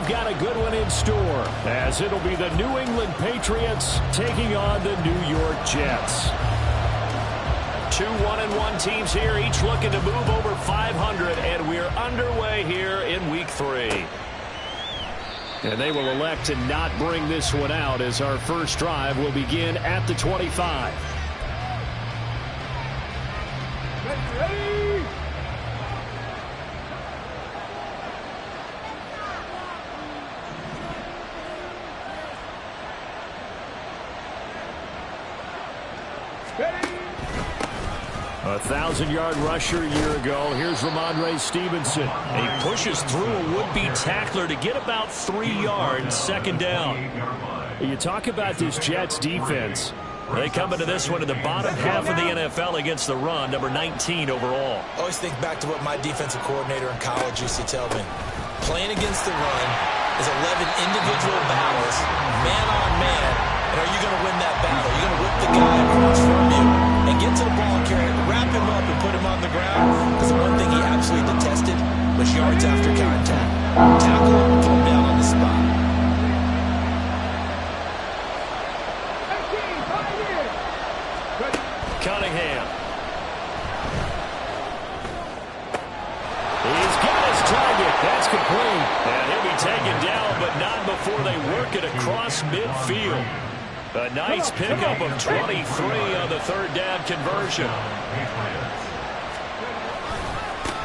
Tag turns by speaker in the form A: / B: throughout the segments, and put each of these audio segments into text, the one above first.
A: got a good one in store, as it'll be the New England Patriots taking on the New York Jets. Two 1-1 teams here, each looking to move over 500, and we're underway here in Week 3. And they will elect to not bring this one out, as our first drive will begin at the 25.
B: Ready?
A: A 1,000-yard rusher a year ago. Here's Ramondre Stevenson. He pushes through a would-be tackler to get about 3 yards, second down. You talk about this Jets defense. They come into this one in the bottom half of the NFL against the run, number 19 overall.
C: I always think back to what my defensive coordinator in college used to tell me. Playing against the run is 11 individual battles, man on man. And are you going to win that battle? You're going to whip the guy across from you and get to the ball carrier, wrap him up and put him on the ground. Because the one thing he absolutely detested was yards after contact. Tackle him and put him down on the spot.
A: Cunningham. He's got his target. That's complete. And he'll be taken down, but not before they work it across midfield. A nice pickup of 23 on the third down conversion.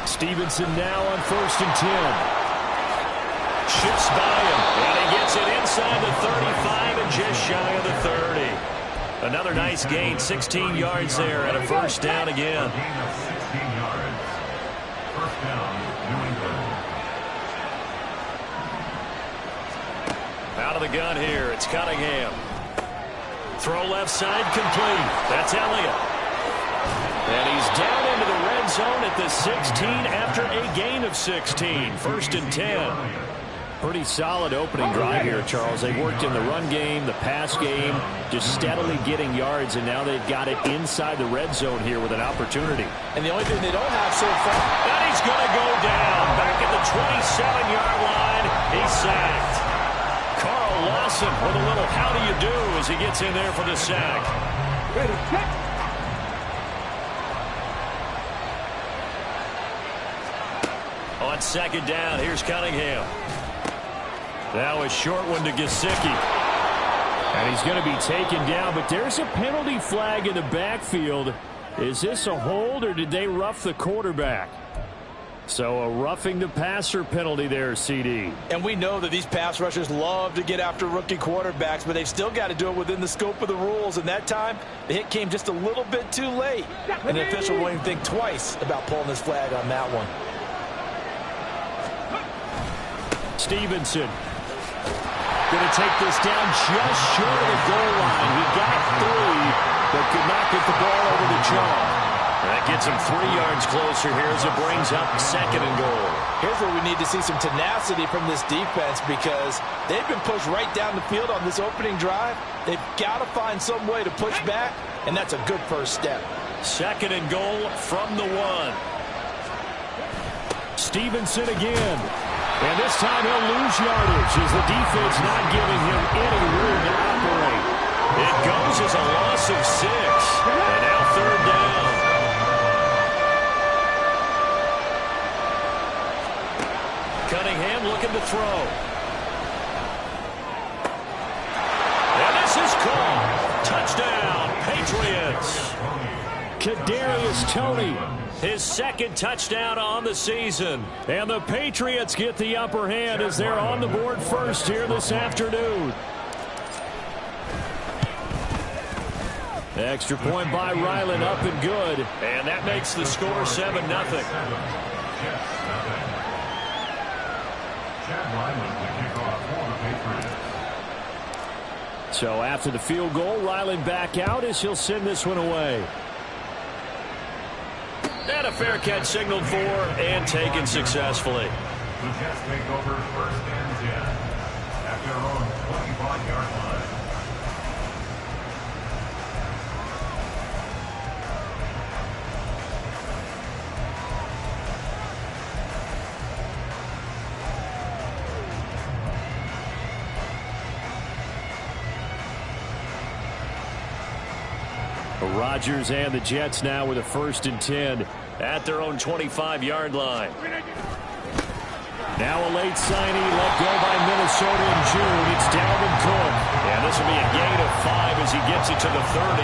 A: Stevenson now on 1st and 10. Shifts by him, and he gets it inside the 35 and just shy of the 30. Another nice gain, 16 yards there, and a first down again. Out of the gun here, it's Cunningham. Throw left side complete. That's Elliott. And he's down into the red zone at the 16 after a gain of 16. 1st and 10. Pretty solid opening drive here, Charles. They worked in the run game, the pass game, just steadily getting yards, and now they've got it inside the red zone here with an opportunity.
C: And the only thing they don't have so far.
A: And he's going to go down back at the 27-yard line. He's sacked. Carl Lawson with a little how do you do as he gets in there for the sack.
B: Ready, check.
A: On 2nd down, here's Cunningham. Now a short one to Gesicki. And he's going to be taken down, but there's a penalty flag in the backfield. Is this a hold, or did they rough the quarterback? So a roughing the passer penalty there, CD.
C: And we know that these pass rushers love to get after rookie quarterbacks, but they've still got to do it within the scope of the rules. And that time, the hit came just a little bit too late. And the official won't even think twice about pulling this flag on that one.
A: Stevenson going to take this down just short of the goal line. He got 3, but could not get the ball over the jaw. That gets him 3 yards closer here as it brings up 2nd and goal.
C: Here's where we need to see some tenacity from this defense, because they've been pushed right down the field on this opening drive. They've got to find some way to push back, and that's a good first step.
A: 2nd and goal from the 1. Stevenson again. And this time he'll lose yardage as the defense not giving him any room to operate. It goes as a loss of 6. And now 3rd down. Cunningham looking to throw. And this is caught. Touchdown, Patriots. Kadarius Toney, his 2nd touchdown on the season. And the Patriots get the upper hand as they're on the board first here this afternoon. Extra point by Ryland, up and good. And that makes the score 7-0. So after the field goal, Ryland back out as he'll send this one away. And a fair catch signaled for and taken successfully.
D: The Jets take over 1st and 10 at their own 25-yard line.
A: Rodgers and the Jets now with a 1st and 10 at their own 25-yard line. Now a late signee let go by Minnesota in June. It's Dalvin Cook. And this will be a gain of 5 as he gets it to the 30.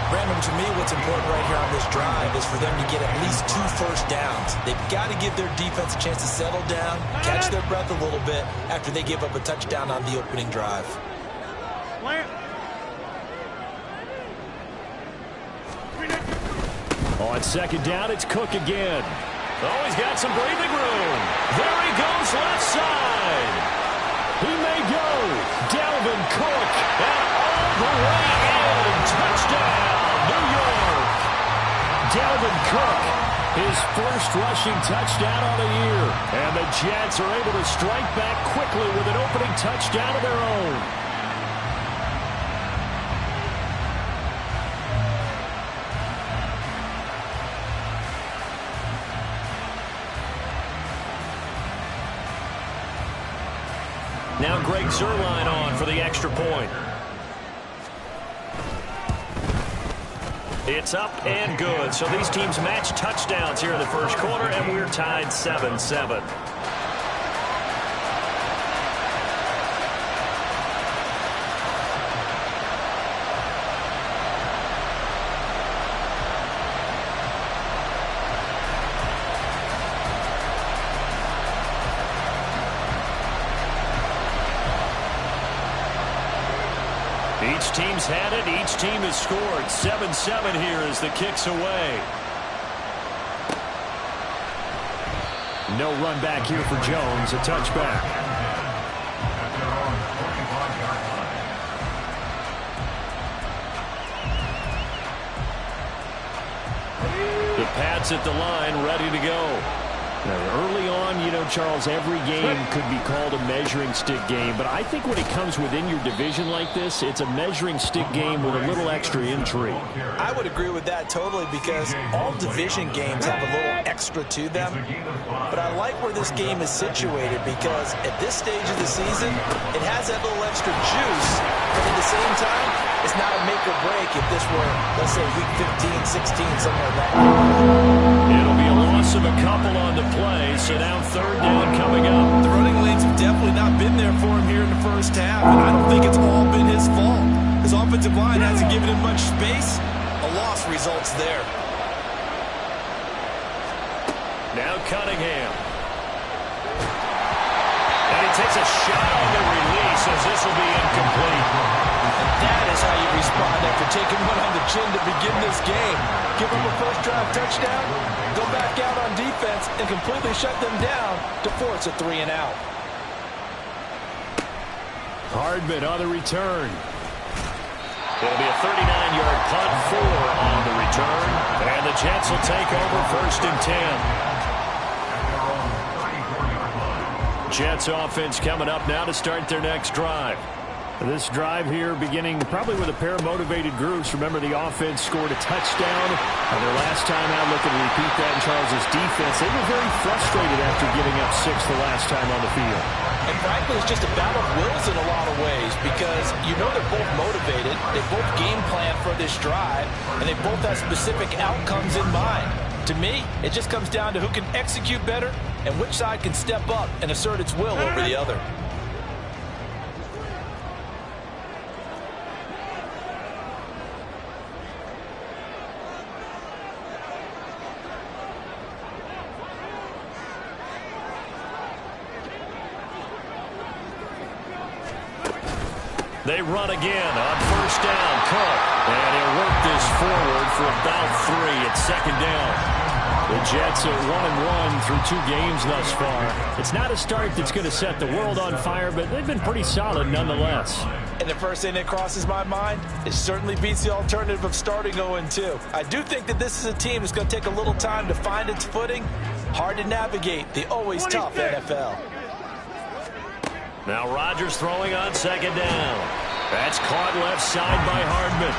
C: Brandon, to me, what's important right here on this drive is for them to get at least 2 first downs. They've got to give their defense a chance to settle down, catch their breath a little bit after they give up a touchdown on the opening drive.
A: On 2nd down, it's Cook again. Oh, he's got some breathing room. There he goes left side. He may go. Dalvin Cook. And all the way in. Touchdown, New York. Dalvin Cook, his first rushing touchdown of the year. And the Jets are able to strike back quickly with an opening touchdown of their own. Now Greg Zuerlein on for the extra point. It's up and good. So these teams match touchdowns here in the first quarter, and we're tied 7-7. Each team's had it. Each team has scored. 7-7 here as the kick's away. No run back here for Jones. A touchback. The Pats at the line, ready to go. Now, early on, you know, Charles, every game could be called a measuring stick game, but I think when it comes within your division like this, it's a measuring stick game with a little extra intrigue.
C: I would agree with that totally because all division games have a little extra to them, but I like where this game is situated because at this stage of the season, it has that little extra juice, but at the same time, it's not a make or break if this were, let's say, week 15, 16, somewhere like that.
A: It'll be a loss of a couple on the play, so now 3rd down coming up.
C: The running lanes have definitely not been there for him here in the first half, and I don't think it's all been his fault. His offensive line hasn't given him much space. A loss results there.
A: Now Cunningham. And he takes a shot on the release as this will be incomplete.
C: That is how you respond after taking one on the chin to begin this game. Give up a first drive touchdown, go back out on defense, and completely shut them down to force a 3 and out.
A: Hardman on the return. It'll be a 39-yard punt, 4 on the return. And the Jets will take over 1st and 10. Jets offense coming up now to start their next drive. This drive here beginning probably with a pair of motivated groups. Remember, the offense scored a touchdown on their last time out. Looking to repeat that in Charles's defense. They were very frustrated after giving up 6 the last time on the field.
C: And frankly, it's just a battle of wills in a lot of ways because you know they're both motivated. They both game plan for this drive, and they both have specific outcomes in mind. To me, it just comes down to who can execute better and which side can step up and assert its will over the other.
A: They run again on 1st down. Cook. And he'll work this forward for about 3 at 2nd down. The Jets are 1-1 through 2 games thus far. It's not a start that's going to set the world on fire, but they've been pretty solid nonetheless.
C: And the first thing that crosses my mind, it certainly beats the alternative of starting 0-2. I do think that this is a team that's going to take a little time to find its footing. Hard to navigate the always tough NFL.
A: Now Rodgers throwing on 2nd down. That's caught left side by Hardman.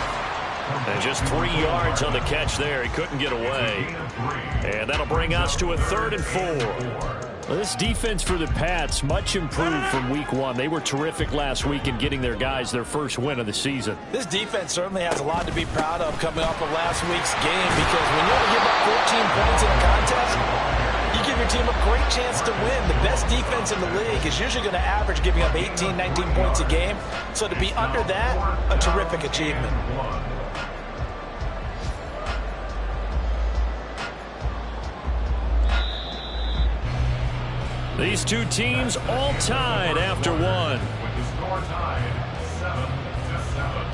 A: And just 3 yards on the catch there. He couldn't get away. And that'll bring us to a 3rd and 4. Well, this defense for the Pats, much improved from week one. They were terrific last week in getting their guys their first win of the season.
C: This defense certainly has a lot to be proud of coming off of last week's game, because when you only give up 14 points in a contest, you give your team a great chance to win. The best defense in the league is usually going to average giving up 18, 19 points a game. So to be under that, a terrific achievement.
A: These two teams all tied after one.
D: With the score tied 7-7.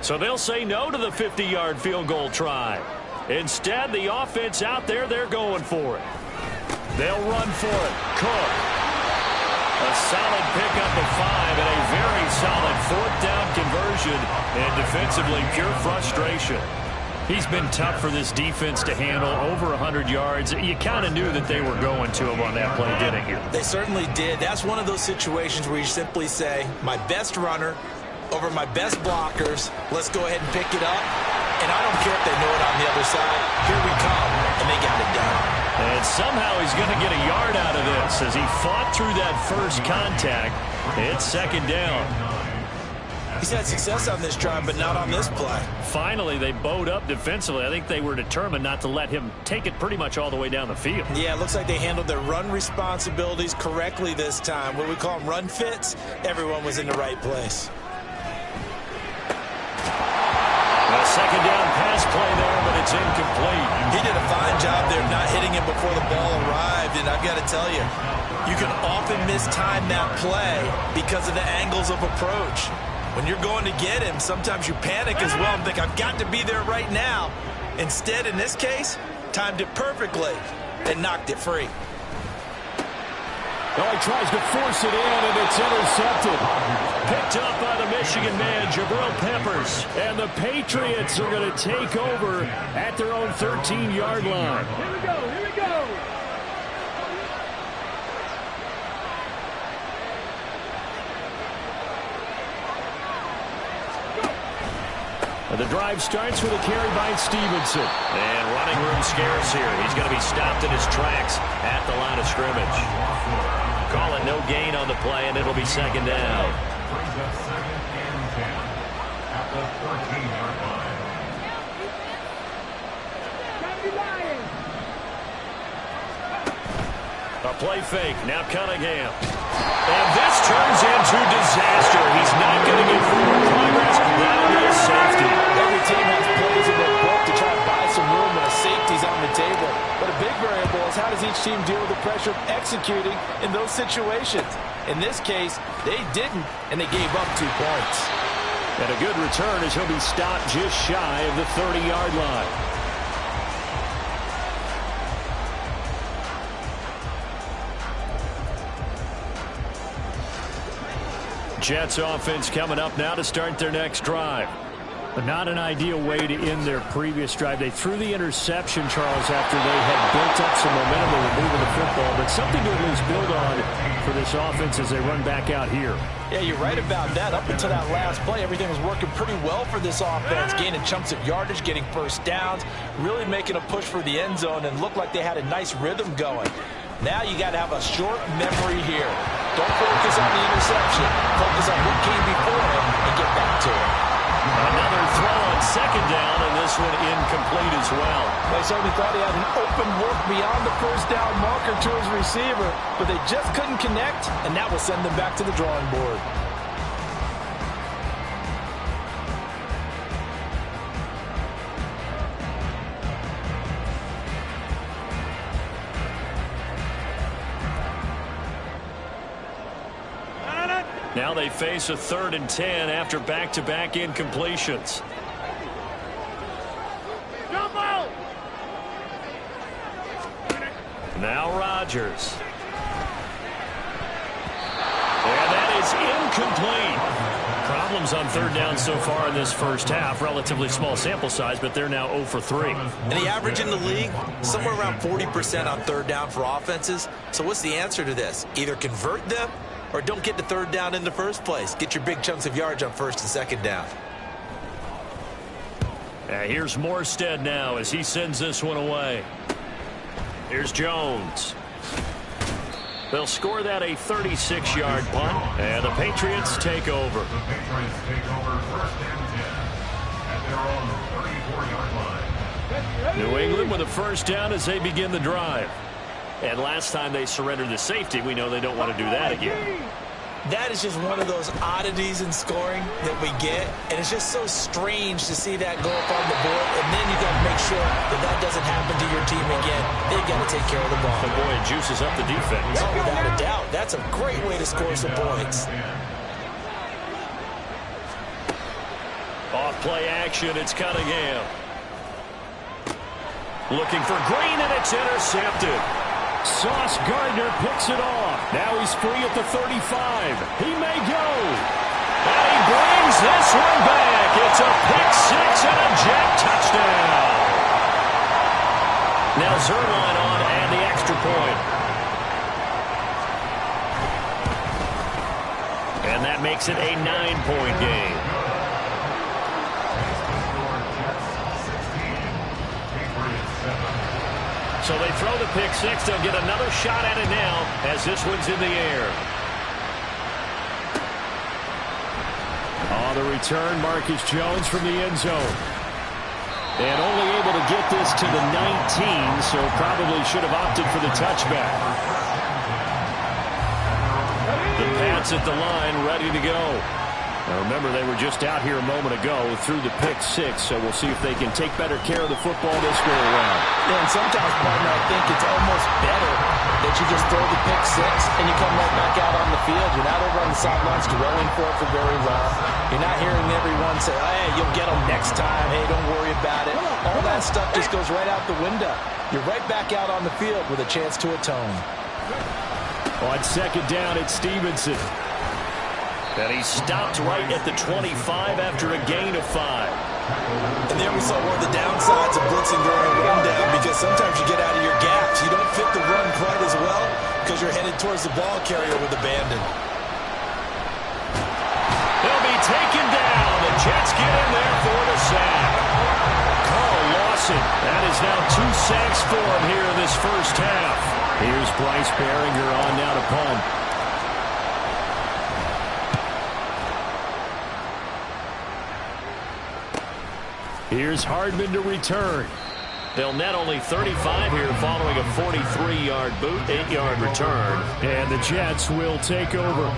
A: So they'll say no to the 50-yard field goal try. Instead, the offense out there, they're going for it. They'll run for it. Cook. A solid pickup of 5 and a very solid fourth down conversion. And defensively, pure frustration. He's been tough for this defense to handle, over 100 yards. You kind of knew that they were going to him on that play, didn't you?
C: They certainly did. That's one of those situations where you simply say, my best runner over my best blockers, let's go ahead and pick it up. And I don't care if they know it on the other side. Here we come, and they got it done.
A: And somehow he's going to get a yard out of this as he fought through that first contact. It's second down.
C: He's had success on this drive, but not on this play.
A: Finally, they bowed up defensively. I think they were determined not to let him take it pretty much all the way down the field.
C: Yeah, it looks like they handled their run responsibilities correctly this time. What we call them run fits, everyone was in the right place.
A: A second down pass play there, but it's incomplete.
C: He did a fine job there of not hitting him before the ball arrived, and I've got to tell you, you can often mistime that play because of the angles of approach. When you're going to get him, sometimes you panic as well and think, I've got to be there right now. Instead, in this case, timed it perfectly and knocked it free.
A: Oh, he tries to force it in, and it's intercepted. Picked up by the Michigan man, Jabril Peppers. And the Patriots are going to take over at their own 13-yard line.
B: Here we go, here we go.
A: The drive starts with a carry by Stevenson. And running room scarce here. He's going to be stopped in his tracks at the line of scrimmage. Call it no gain on the play, and it'll be second down.
D: Brings up 2nd and 10 at the 13-yard line.
A: A play fake. Now Cunningham. And this turns into disaster. He's not going to get forward progress. That is safety.
C: Every team has plays in their book to try to buy some room, and a safety's on the table. But a big variable is how does each team deal with the pressure of executing in those situations. In this case, they didn't, and they gave up 2 points.
A: And a good return as he'll be stopped just shy of the 30-yard line. Jets offense coming up now to start their next drive. But not an ideal way to end their previous drive. They threw the interception, Charles, after they had built up some momentum. They were moving the football, but something to at least build on for this offense as they run back out here.
C: Yeah, you're right about that. Up until that last play, everything was working pretty well for this offense, gaining chunks of yardage, getting first downs, really making a push for the end zone, and looked like they had a nice rhythm going. Now you got to have a short memory here. Don't focus on the interception. Focus on what came before it and get back to it.
A: Another throw on second down, and this one incomplete as well.
C: They certainly thought he had an open look beyond the first down marker to his receiver, but they just couldn't connect, and that will send them back to the drawing board.
A: Now they face a 3rd and 10 after back-to-back incompletions. Now Rodgers. And that is incomplete. Problem problems on third down so far in this first half. Relatively small sample size, but they're now 0 for 3.
C: And the average in the league, somewhere around 40% on third down for offenses. So what's the answer to this? Either convert them or don't get to third down in the first place. Get your big chunks of yards on first and second down.
A: Here's Morstead now as he sends this one away. Here's Jones. They'll score that a 36-yard punt, and the Patriots take over.
D: The Patriots take over first and 10 at their own 34-yard line.
A: New England with a first down as they begin the drive. And last time they surrendered the safety, we know they don't want to do that again.
C: That is just one of those oddities in scoring that we get, and it's just so strange to see that go up on the board, and then you got to make sure that that doesn't happen to your team again. They've got to take care of the ball.
A: And boy, it juices up the defense.
C: Oh, without a doubt. That's a great way to score some points.
A: Off play action, it's Cunningham. Looking for Green, and it's intercepted. Sauce Gardner picks it off. Now he's free at the 35. He may go. And he brings this one back. It's a pick six and a Jet touchdown. Now Zuerlein on and the extra point. And that makes it a 9-point game. So they throw the pick six. They'll get another shot at it now as this one's in the air. On the return, Marcus Jones from the end zone. And only able to get this to the 19, so probably should have opted for the touchback. The Pats at the line, ready to go. Now remember, they were just out here a moment ago through the pick six, so we'll see if they can take better care of the football this go around.
C: Yeah, and sometimes, partner, I think it's almost better that you just throw the pick six and you come right back out on the field. You're not over on the sidelines dwelling for it for very long. You're not hearing everyone say, hey, you'll get them next time. Hey, don't worry about it. All that stuff just goes right out the window. You're right back out on the field with a chance to atone.
A: On second down, it's Stevenson. And he stopped right at the 25 after a gain of 5.
C: And there we saw one of the downsides of blitzing during a rundown, because sometimes you get out of your gaps. You don't fit the run quite as well because you're headed towards the ball carrier with abandon.
A: He'll be taken down. The Jets get in there for the sack. Carl Lawson. That is now 2 sacks for him here in this first half. Here's Bryce Baringer on now to punt. Here's Hardman to return. They'll net only 35 here following a 43-yard boot, 8-yard return. And the Jets will take over.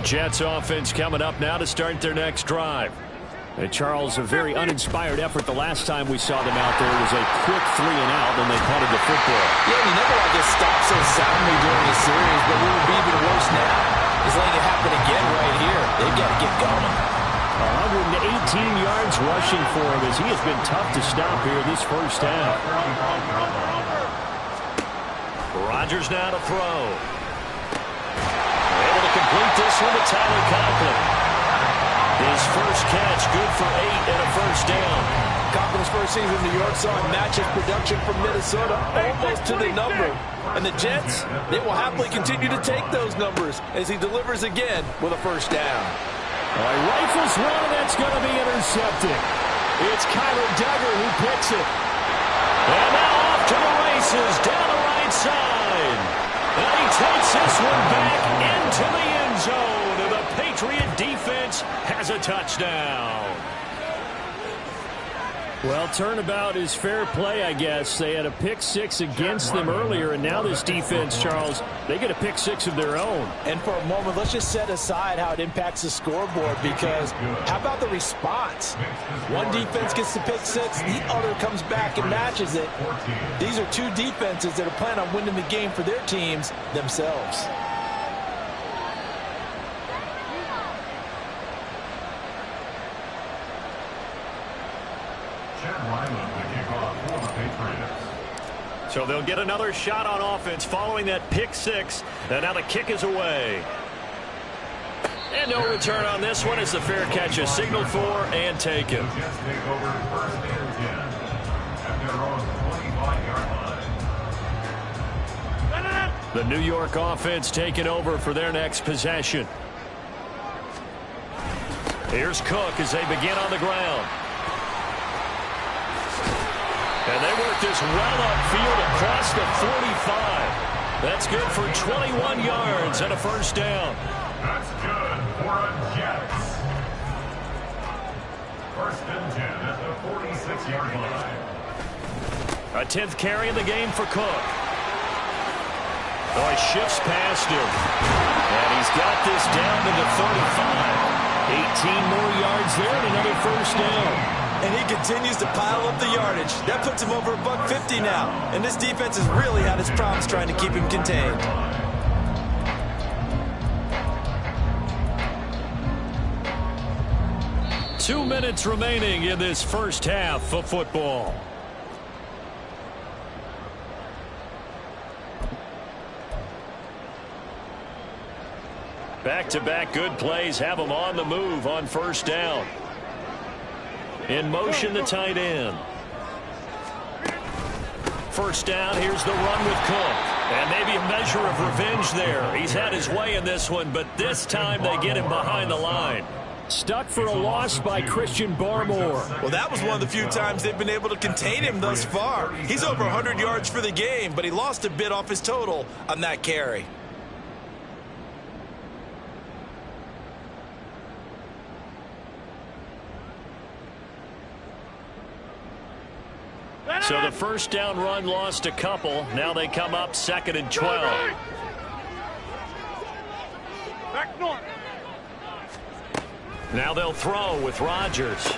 A: Jets offense coming up now to start their next drive. And Charles, a very uninspired effort the last time we saw them out there. It was a quick 3 and out, and they punted the football.
C: Yeah, you never want to get stopped so soundly during the series, but what would be even worse now is letting it happen again right here. They've got to get going.
A: 118 yards rushing for him as he has been tough to stop here this first half. Rodgers now to throw. Able to complete this one to Tyler Conklin. His first catch, good for 8 and a first down.
C: Conklin's first season in New York saw him match his production from Minnesota almost to the number. And the Jets, they will happily continue to take those numbers as he delivers again with a first down.
A: Rifles one, and that's going to be intercepted. It's Kyler Duggar who picks it. And now off to the races down the right side. And he takes this one back into the end zone. And the Patriot defense has a touchdown. Well, turnabout is fair play, I guess. They had a pick six against them earlier, and now this defense, Charles, they get a pick six of their own.
C: And for a moment, let's just set aside how it impacts the scoreboard, because how about the response? One defense gets the pick six, the other comes back and matches it. These are two defenses that are planning on winning the game for their teams themselves.
A: So they'll get another shot on offense following that pick six. And now the kick is away. And no return on this one as the fair catch is signaled for and taken.
D: Jets take over first and 10 at their own 25-yard line.
A: The New York offense taking over for their next possession. Here's Cook as they begin on the ground. And they work this well upfield across the 45. That's good for 21 yards and a first down.
D: That's good for a Jets. First and 10 at the 46-yard line.
A: A 10th carry in the game for Cook. Oh, he shifts past him. And he's got this down to the 35. 18 more yards there and another first down.
C: And he continues to pile up the yardage. That puts him over $150 now. And this defense has really had its problems trying to keep him contained.
A: Two minutes remaining in this first half of football. Back-to-back good plays have them on the move on first down. In motion, the tight end. First down, here's the run with Cook. And maybe a measure of revenge there. He's had his way in this one, but this time they get him behind the line. Stuck for a loss by Christian Barmore.
C: Well, that was one of the few times they've been able to contain him thus far. He's over 100 yards for the game, but he lost a bit off his total on that carry.
A: So the first down run lost a couple. Now they come up 2nd and 12.
B: Back north.
A: Now they'll throw with Rodgers.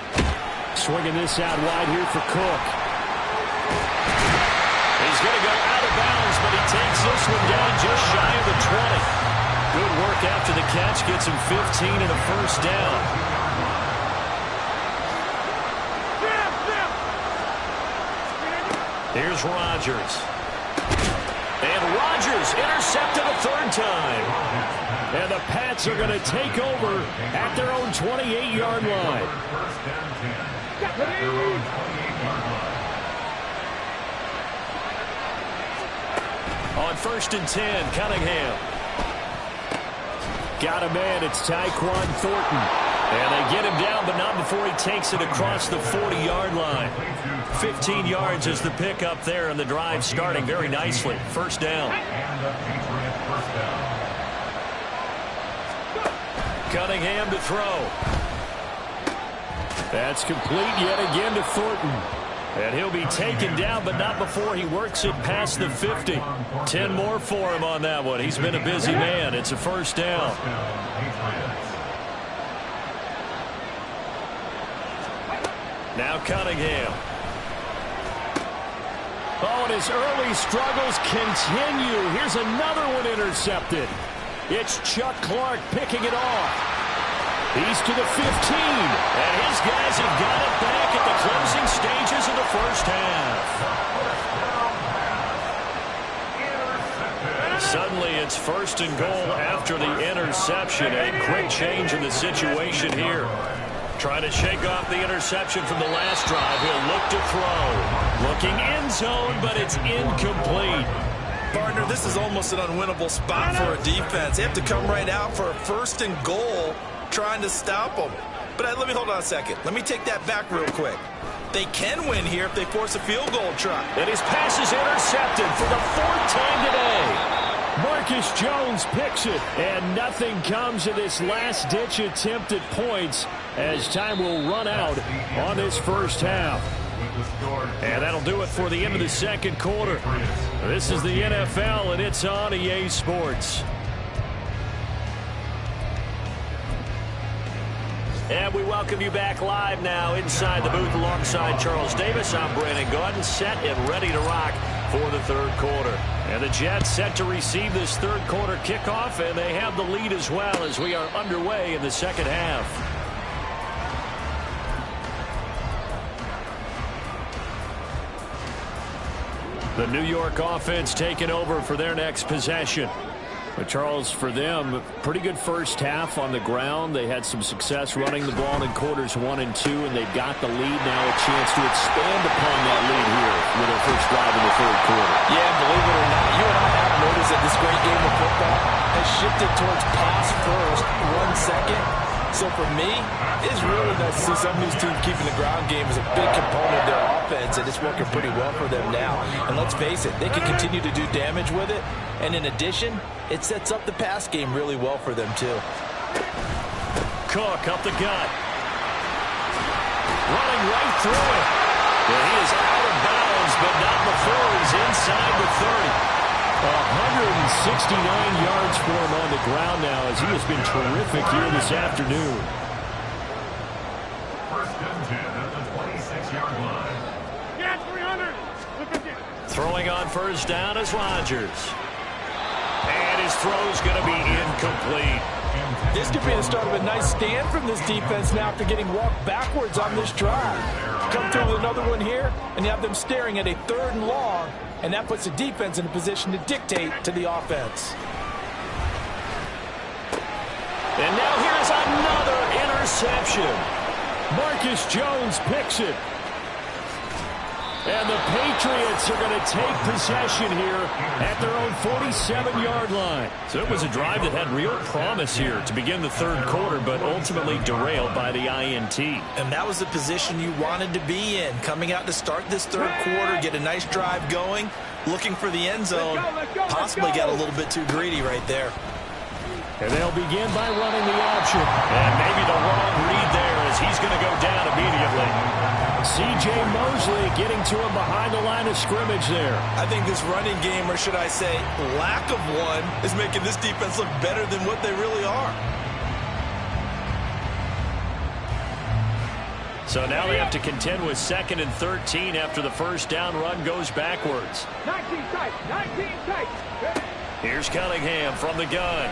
A: Swinging this out wide here for Cook. He's going to go out of bounds, but he takes this one down just shy of the 20. Good work after the catch. Gets him 15 and a first down. Here's Rodgers. And Rodgers intercepted a third time. And the Pats are going to take over at their own 28-yard line. On 1st and 10, Cunningham. Got a man, it's Tyquan Thornton. And they get him down, but not before he takes it across the 40-yard line. 15 yards is the pickup there, and the drive starting very nicely. First down. Cunningham to throw. That's complete yet again to Thornton. And he'll be taken down, but not before he works it past the 50. 10 more for him on that one. He's been a busy man. It's a first down. Now Cunningham. Oh, and his early struggles continue. Here's another one intercepted. It's Chuck Clark picking it off. He's to the 15. And his guys have got it back at the closing stages of the first half. Suddenly it's 1st and goal after the interception. A quick change in the situation here. Trying to shake off the interception from the last drive. He'll look to throw. Looking end zone, but it's incomplete.
C: Partner, this is almost an unwinnable spot for a defense. They have to come right out for a 1st and goal trying to stop them. But let me hold on a second. Let me take that back real quick. They can win here if they force a field goal try.
A: And his pass is intercepted for the 4th time today. Marcus Jones picks it, and nothing comes of this last-ditch attempt at points as time will run out on this first half. And that'll do it for the end of the second quarter. This is the NFL, and it's on EA Sports. And we welcome you back live now inside the booth alongside Charles Davis. I'm Brandon Gaudin, set and ready to rock for the third quarter. And the Jets set to receive this third quarter kickoff, and they have the lead as well as we are underway in the second half. The New York offense taking over for their next possession. But Charles, for them, pretty good first half on the ground. They had some success running the ball in quarters 1 and 2, and they've got the lead now, a chance to expand upon that lead here with their first drive in the third quarter.
C: Yeah, and believe it or not, you and I have noticed that this great game of football has shifted towards pass first, run second. So for me, it's really nice to see some of these teams keeping the ground game as a big component of their offense, and it's working pretty well for them now. And let's face it, they can continue to do damage with it. And in addition, it sets up the pass game really well for them, too.
A: Cook up the gut. Running right through it. And he is out of bounds, but not before he's inside the 30. 169 yards for him on the ground now as he has been terrific here this afternoon.
D: First and 10 at the 26-yard line.
B: Yeah, 300.
A: Throwing on first down is Rodgers. And his throw's going to be incomplete.
C: This could be the start of a nice stand from this defense now after getting walked backwards on this drive. Come through with another one here, and you have them staring at a 3rd and long, and that puts the defense in a position to dictate to the offense.
A: And now here's another interception. Marcus Jones picks it. And the Patriots are going to take possession here at their own 47-yard line. So it was a drive that had real promise here to begin the third quarter, but ultimately derailed by the INT.
C: And that was the position you wanted to be in. Coming out to start this third quarter, get a nice drive going, looking for the end zone. Possibly got a little bit too greedy right there.
A: And they'll begin by running the option. And maybe the wrong read there as he's going to go down immediately. C.J. Mosley getting to him behind the line of scrimmage there.
C: I think this running game, or should I say lack of one, is making this defense look better than what they really are.
A: So now they have to contend with 2nd and 13 after the first down run goes backwards.
B: 19 tight, 19 tight.
A: Here's Cunningham from the gun.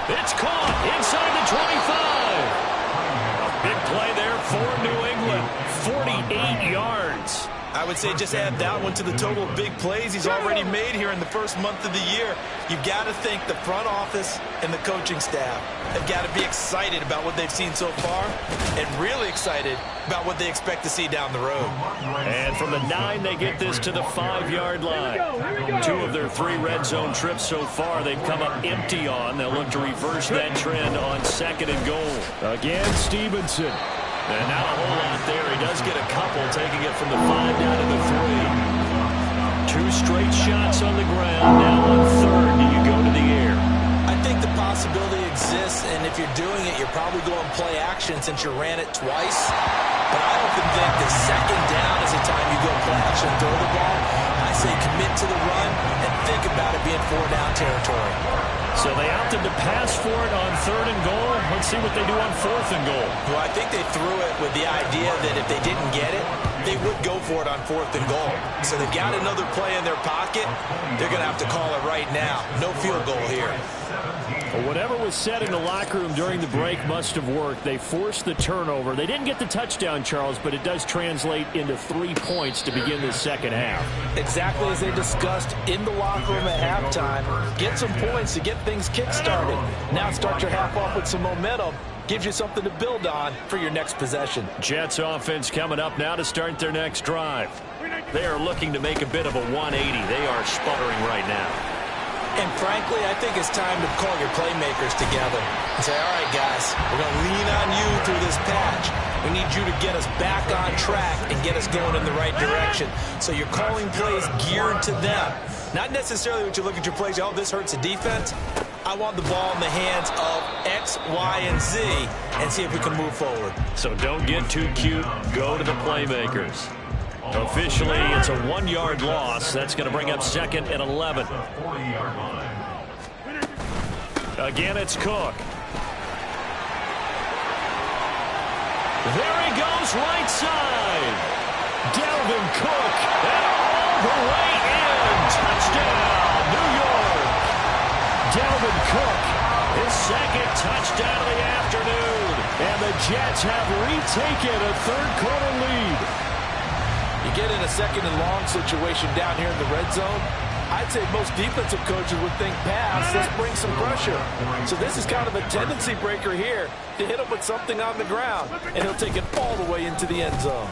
A: It's caught inside the 25. Big play there for New England. 48 yards.
C: I would say just add that one to the total of big plays he's already made here in the first month of the year. You've got to think the front office and the coaching staff have got to be excited about what they've seen so far and really excited about what they expect to see down the road.
A: And from the 9, they get this to the 5-yard line. 2 of their 3 red zone trips so far they've come up empty on. They'll look to reverse that trend on 2nd and goal. Again, Stevenson. And not a whole lot there. He does get a couple, taking it from the 5 down to the 3. 2 straight shots on the ground. Now on 3rd, do you go to the air?
C: I think the possibility exists, and if you're doing it, you're probably going play action since you ran it twice. But I often think the 2nd down is the time you go play action and throw the ball. I say commit to the run and think about it being 4-down territory.
A: So they opted to pass for it on 3rd and goal. Let's see what they do on 4th and goal.
C: Well, I think they threw it with the idea that if they didn't get it, they would go for it on 4th and goal. So they've got another play in their pocket. They're going to have to call it right now. No field goal here.
A: Well, whatever was said in the locker room during the break must have worked. They forced the turnover. They didn't get the touchdown, Charles, but it does translate into 3 points to begin the second half.
C: Exactly as they discussed in the locker room at halftime. Get some points to get things kick-started. Now start your half off with some momentum. Gives you something to build on for your next possession.
A: Jets offense coming up now to start their next drive. They are looking to make a bit of a 180. They are sputtering right now.
C: And frankly, I think it's time to call your playmakers together and say, all right, guys, we're going to lean on you through this patch. We need you to get us back on track and get us going in the right direction. So you're calling plays geared to them. Not necessarily what you look at your plays, oh, this hurts the defense. I want the ball in the hands of X, Y, and Z and see if we can move forward.
A: So don't get too cute. Go to the playmakers. Officially, it's a 1-yard loss. That's going to bring up 2nd and 11. Again, it's Cook. There he goes, right side. Dalvin Cook, and all the way in. Touchdown, New York. Dalvin Cook, his 2nd touchdown of the afternoon. And the Jets have retaken a third-quarter lead.
E: You get in a second and long situation down here in the red zone, I'd say most defensive coaches would think pass, let's bring some pressure. So this is kind of a tendency breaker here to hit him with something on the ground, and he'll take it all the way into the end zone.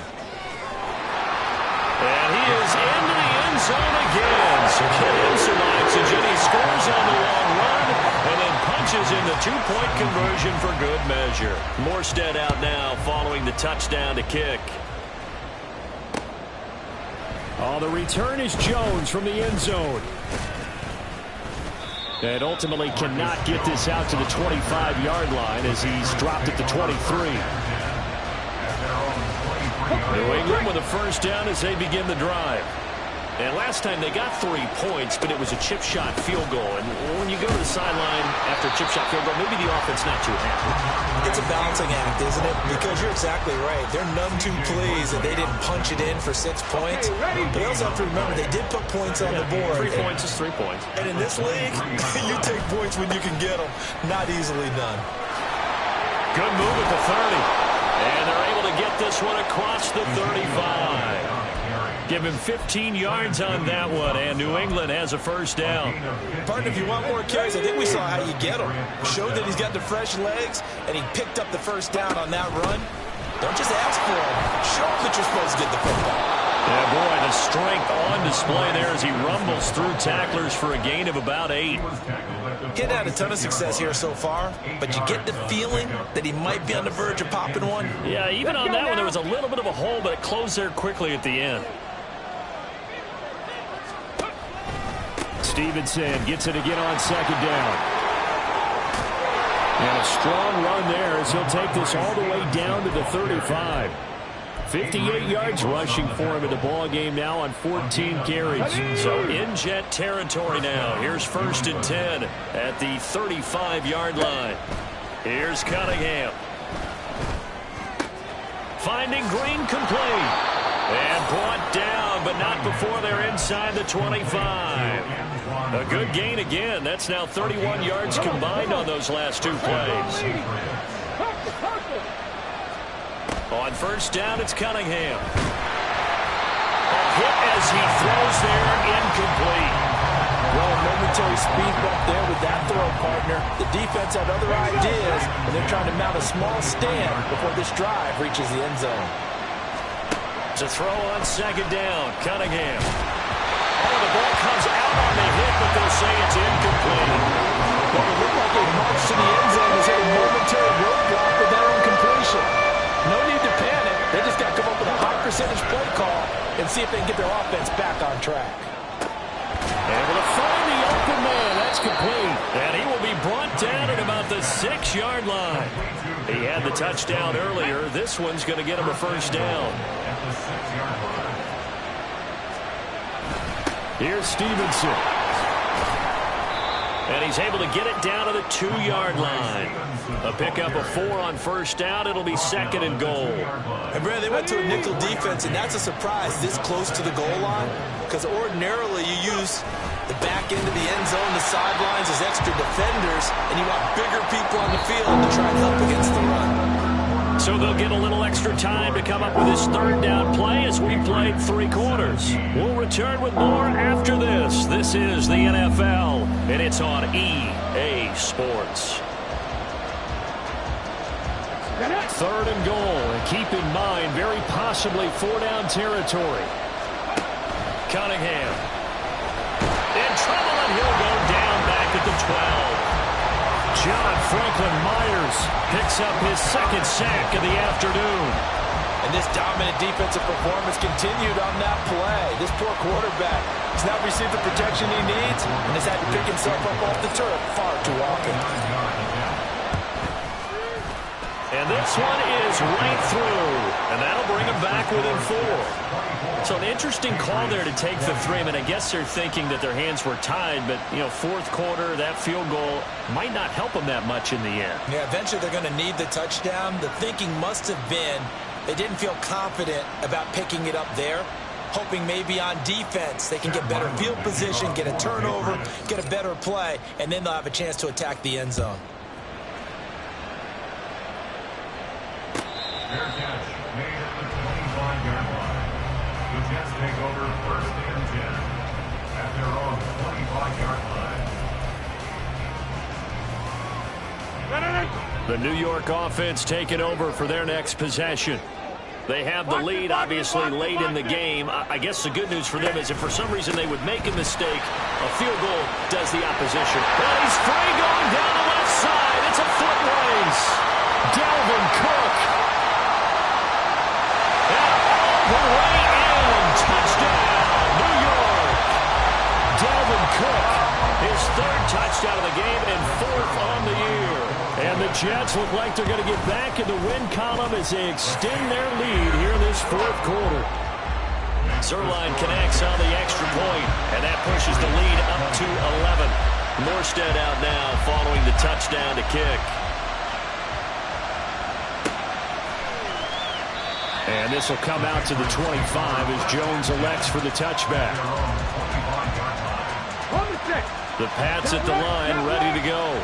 A: And he is into the end zone again. So Kenyon survives, and Jimmy scores on the long run and then punches in the two-point conversion for good measure. Morstead out now following the touchdown to kick.
F: Oh, the return is Jones from the end zone. And ultimately cannot get this out to the 25-yard line as he's dropped it to 23.
A: New England with a first down as they begin the drive. And last time they got 3 points, but it was a chip shot field goal. And when you go to the sideline after a chip shot field goal, maybe the offense not too happy.
C: It's a balancing act, isn't it? Because you're exactly right. They're none too pleased that they didn't punch it in for 6 points. But they also have to remember they did put points on the board.
A: 3 points is 3 points.
C: And in this league, you take points when you can get them. Not easily done.
A: Good move at the 30. And they're able to get this one across the 35. Give him 15 yards on that one, and New England has a first down.
C: Partner, if you want more carries, I think we saw how you get him. Showed that he's got the fresh legs, and he picked up the first down on that run. Don't just ask for him. Show him that you're supposed to get the football.
A: Yeah, boy, the strength on display there as he rumbles through tacklers for a gain of about 8.
C: He had a ton of success here so far, but you get the feeling that he might be on the verge of popping one.
A: Yeah, even on that one, there was a little bit of a hole, but it closed there quickly at the end.
F: Stevenson gets it again on second down. And a strong run there as he'll take this all the way down to the 35. 58 yards rushing for him in the ball game now on 14 carries.
A: So in Jet territory now. Here's 1st and 10 at the 35-yard line. Here's Cunningham. Finding Green complete. And brought down, but not before they're inside the 25. A good gain again. That's now 31 yards combined on those last 2 plays. On first down, it's Cunningham. A hit as he throws there, incomplete.
E: Well, a momentary speed bump there with that throw, partner. The defense had other ideas, and they're trying to mount a small stand before this drive reaches the end zone.
A: To throw on second down, Cunningham. Oh, the ball comes out on the hit, but they'll say it's incomplete.
E: Well, it looked like a march to the end zone has hit a momentary roadblock with that incompletion. No need to panic. They just got to come up with a high percentage play call and see if they can get their offense back on track.
A: Able to find the open man. That's complete. And he will be brought down at about the 6-yard line. He had the touchdown earlier. This one's going to get him a first down.
F: Here's Stevenson.
A: And he's able to get it down to the 2-yard line. A pickup of 4 on first down. It'll be 2nd and goal.
C: And, Brad, they went to a nickel defense, and that's a surprise this close to the goal line, because ordinarily you use the back end of the end zone, the sidelines as extra defenders, and you want bigger people on the field to try and help against the run.
A: So they'll get a little extra time to come up with this 3rd down play as we played 3 quarters. We'll return with more after this. This is the NFL, and it's on EA Sports.
F: 3rd and goal, and keep in mind, very possibly 4-down territory.
A: Cunningham. In trouble, and he'll go down back at the 12.
F: John Franklin Myers picks up his 2nd sack of the afternoon.
E: And this dominant defensive performance continued on that play. This poor quarterback has not received the protection he needs and has had to pick himself up off the turf far too often.
A: And this one is right through, and that'll bring him back within 4. So an interesting call there to take the 3. I mean, I guess they're thinking that their hands were tied, but, you know, 4th quarter, that field goal might not help them that much in the end.
C: Yeah, eventually they're going to need the touchdown. The thinking must have been they didn't feel confident about picking it up there, hoping maybe on defense they can get better field position, get a turnover, get a better play, and then they'll have a chance to attack the end zone.
D: Fair catch made at the 25-yard line. The Jets take over first and 10 at their own 25-yard line.
A: The New York offense taking over for their next possession. They have the lead, obviously, late in the game. I guess the good news for them is if for some reason they would make a mistake, a field goal does the opposition. But he's free going down the left side. It's a foot race. Dalvin Cook. And all the way in. Touchdown, New York. Dalvin Cook, his third touchdown of the game and fourth on the year. And the Jets look like they're going to get back in the win column as they extend their lead here in this fourth quarter. Zuerlein connects on the extra point, and that pushes the lead up to 11. Morstead out now following the touchdown to kick. And this will come out to the 25 as Jones elects for the touchback. The Pats at the line, ready to go.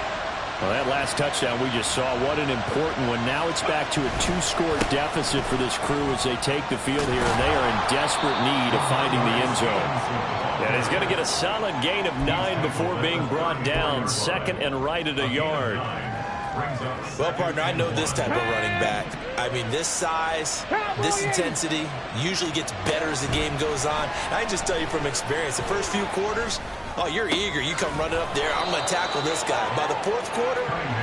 A: Well, that last touchdown we just saw, what an important one. Now it's back to a 2-score deficit for this crew as they take the field here, and they are in desperate need of finding the end zone. And he's going to get a solid gain of 9 before being brought down. Second and right at a yard.
C: Well, partner, I know this type of running back. I mean, this size, this intensity usually gets better as the game goes on. I can just tell you from experience, the first few quarters, oh, you're eager. You come running up there. I'm going to tackle this guy. By the fourth quarter,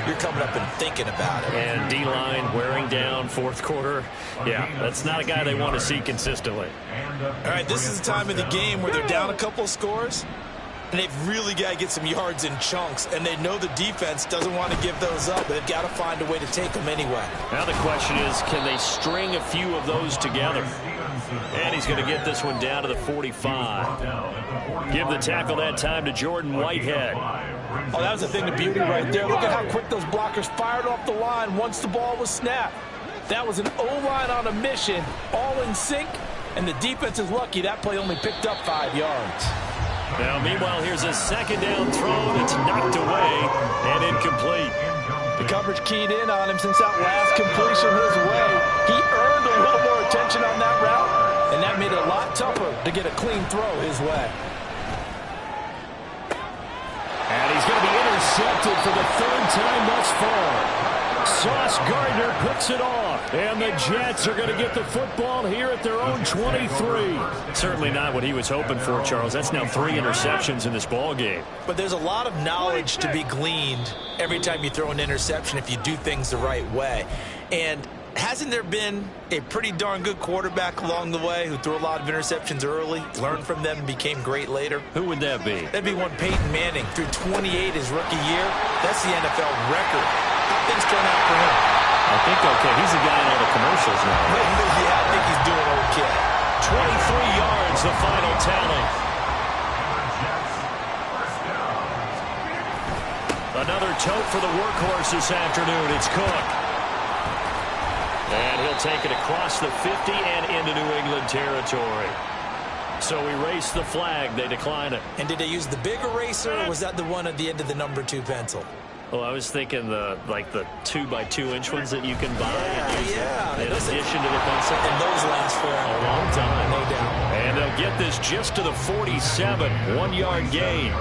C: you're coming up and thinking about it.
A: And D-line wearing down fourth quarter. Yeah, that's not a guy they want to see consistently.
C: All right, this is the time of the game where they're down a couple of scores, and they've really got to get some yards in chunks, and they know the defense doesn't want to give those up, but they've got to find a way to take them anyway.
A: Now the question is, can they string a few of those together? And he's going to get this one down to the 45. Give the tackle that time to Jordan Whitehead.
E: Oh, that was the thing of beauty right there. Look at how quick those blockers fired off the line once the ball was snapped. That was an O-line on a mission, all in sync, and the defense is lucky that play only picked up 5 yards.
A: Now, meanwhile, here's a second down throw that's knocked away and incomplete.
E: The coverage keyed in on him since that last completion his way. He earned a little more attention on that route, and that made it a lot tougher to get a clean throw his way.
F: And he's going to be intercepted for the third time thus far. Sauce Gardner picks it off, and the Jets are going to get the football here at their own 23.
A: Certainly not what he was hoping for, Charles. That's now 3 interceptions in this ball game.
C: But there's a lot of knowledge to be gleaned every time you throw an interception if you do things the right way. And hasn't there been a pretty darn good quarterback along the way who threw a lot of interceptions early, learned from them, and became great later?
A: Who would that be?
C: That'd be one Peyton Manning. Threw 28 his rookie year. That's the NFL record. How things turn out for him?
A: I think okay. He's the guy in all the commercials now.
C: Yeah, I think he's doing okay.
A: 23 yards, the final tally. Another tote for the workhorse this afternoon. It's Cook. And he'll take it across the 50 and into New England territory. So erase the flag. They decline it.
C: And did they use the big eraser, or was that the one at the end of the number 2 pencil?
A: Well, I was thinking the 2x2-inch ones that you can buy
C: Yeah.
A: in addition to the pencil.
C: And those last for
A: A long time.
C: no doubt.
A: And they'll get this just to the 47. 1-yard gain.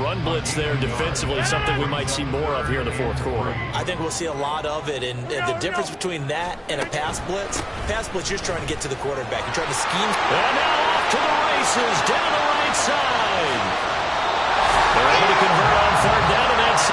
A: Run blitz there defensively, something we might see more of here in the fourth quarter.
C: I think we'll see a lot of it, and the difference between that and a pass blitz, you're just trying to get to the quarterback. You're trying to scheme.
A: And now off to the races, down the right side. They're able to convert on third down, and that's